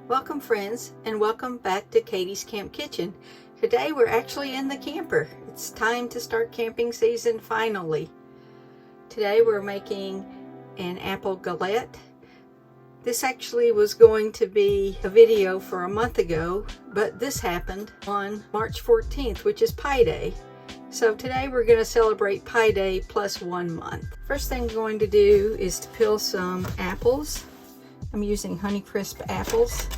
Welcome friends, and welcome back to Katie's Camp Kitchen. Today we're actually in the camper. It's time to start camping season finally. Today we're making an Apple Galette. This actually was going to be a video for a month ago, but this happened on March 14th, which is Pi Day. So today we're going to celebrate Pi Day plus 1 month. First thing I'm going to do is to peel some apples. I'm using Honeycrisp apples.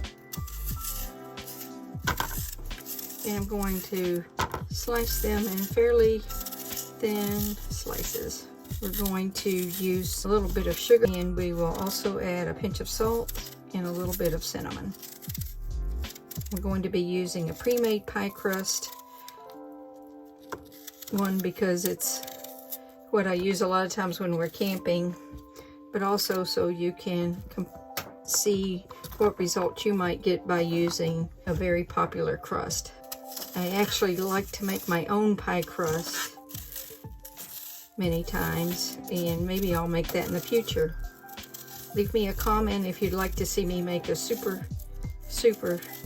And I'm going to slice them in fairly thin slices. We're going to use a little bit of sugar, and we will also add a pinch of salt and a little bit of cinnamon. We're going to be using a pre-made pie crust one because it's what I use a lot of times when we're camping, but also so you can see what results you might get by using a very popular crust. I actually like to make my own pie crust many times, and maybe I'll make that in the future. Leave me a comment if you'd like to see me make a super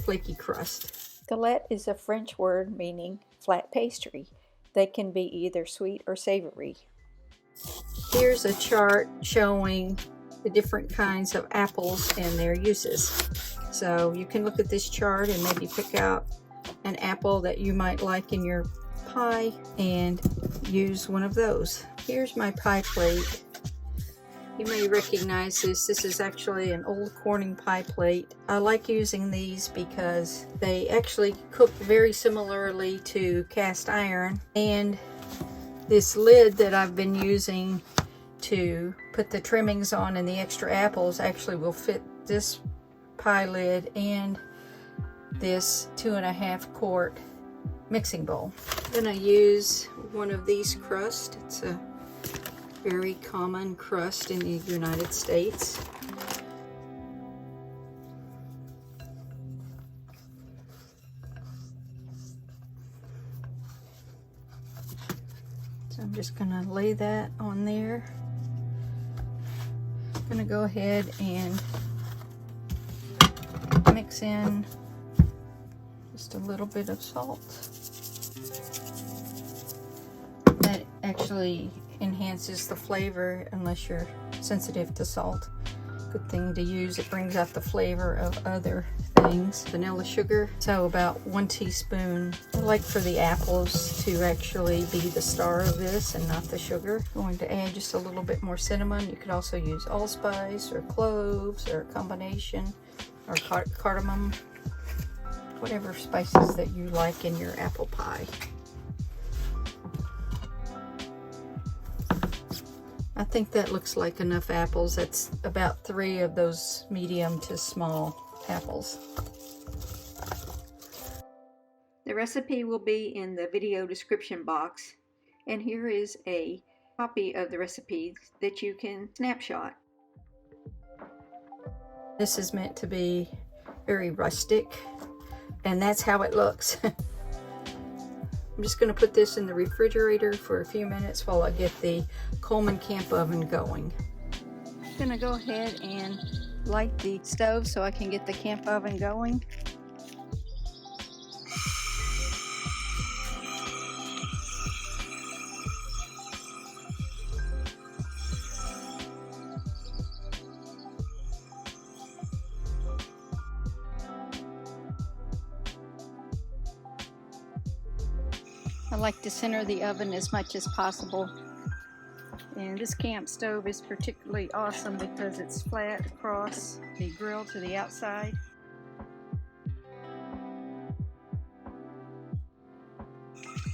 flaky crust. Galette is a French word meaning flat pastry. They can be either sweet or savory. Here's a chart showing the different kinds of apples and their uses. So you can look at this chart and maybe pick out an apple that you might like in your pie and use one of those. Here's my pie plate. You may recognize this. This is actually an old Corning pie plate. I like using these because they actually cook very similarly to cast iron, and this lid that I've been using to put the trimmings on and the extra apples actually will fit this pie lid and this 2.5 quart mixing bowl. I'm gonna use one of these crusts. It's a very common crust in the United States. So I'm just gonna lay that on there. I'm gonna go ahead and mix in just a little bit of salt. That actually enhances the flavor unless you're sensitive to salt. Good thing to use. It brings out the flavor of other things. Vanilla sugar, so about 1 teaspoon. I like for the apples to actually be the star of this and not the sugar. I'm going to add just a little bit more cinnamon. You could also use allspice or cloves or a combination, or cardamom, whatever spices that you like in your apple pie. I think that looks like enough apples. That's about 3 of those medium to small apples. The recipe will be in the video description box, and here is a copy of the recipe that you can snapshot. This is meant to be very rustic, and that's how it looks. I'm just going to put this in the refrigerator for a few minutes while I get the Coleman Camp Oven going. I'm going to go ahead and light the stove so I can get the camp oven going. I like to center the oven as much as possible, and this camp stove is particularly awesome because it's flat across the grill to the outside.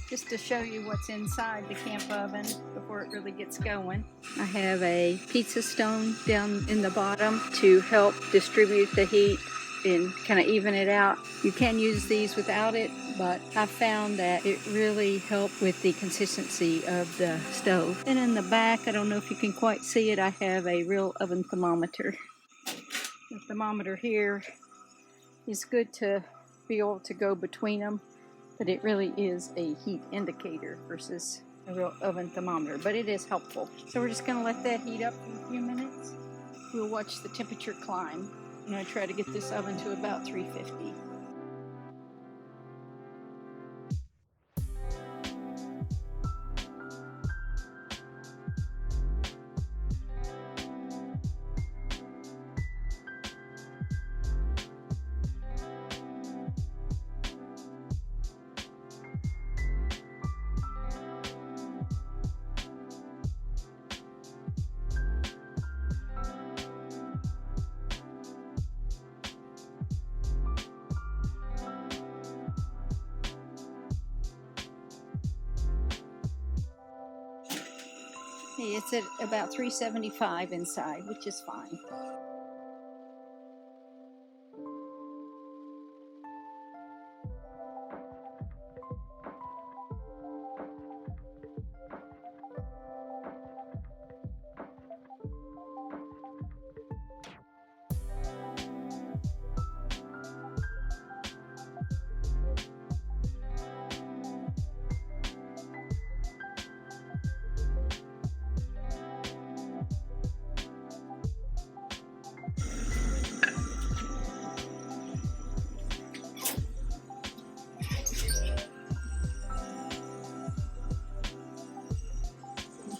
Just to show you what's inside the camp oven before it really gets going, I have a pizza stone down in the bottom to help distribute the heat and kind of even it out. You can use these without it, but I found that it really helped with the consistency of the stove. And in the back, I don't know if you can quite see it, I have a real oven thermometer. The thermometer here is good to be able to go between them, but it really is a heat indicator versus a real oven thermometer, but it is helpful. So we're just going to let that heat up for a few minutes. We'll watch the temperature climb. I'm going to try to get this oven to about 350. Hey, it's at about 375 inside, which is fine.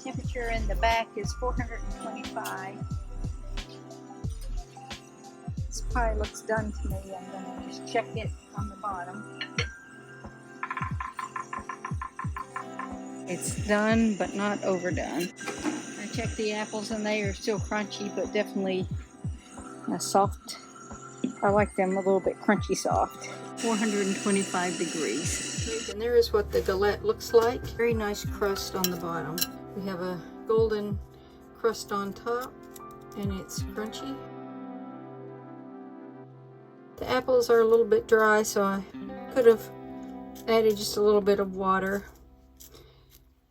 Temperature in the back is 425. This pie looks done to me. I'm going to just check it on the bottom. It's done, but not overdone. I checked the apples and they are still crunchy, but definitely soft. I like them a little bit crunchy soft. 425 degrees. And there is what the galette looks like. Very nice crust on the bottom. We have a golden crust on top, and it's crunchy. The apples are a little bit dry, so I could have added just a little bit of water,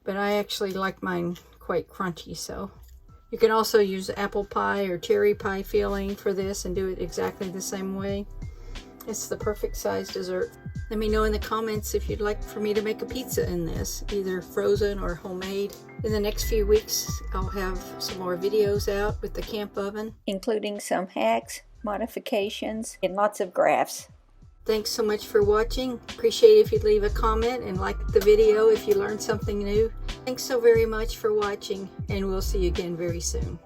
but I actually like mine quite crunchy. So you can also use apple pie or cherry pie filling for this and do it exactly the same way. It's the perfect size dessert. Let me know in the comments if you'd like for me to make a pizza in this, either frozen or homemade. In the next few weeks, I'll have some more videos out with the camp oven, including some hacks, modifications, and lots of graphs. Thanks so much for watching. Appreciate it if you'd leave a comment and like the video if you learned something new. Thanks so very much for watching, and we'll see you again very soon.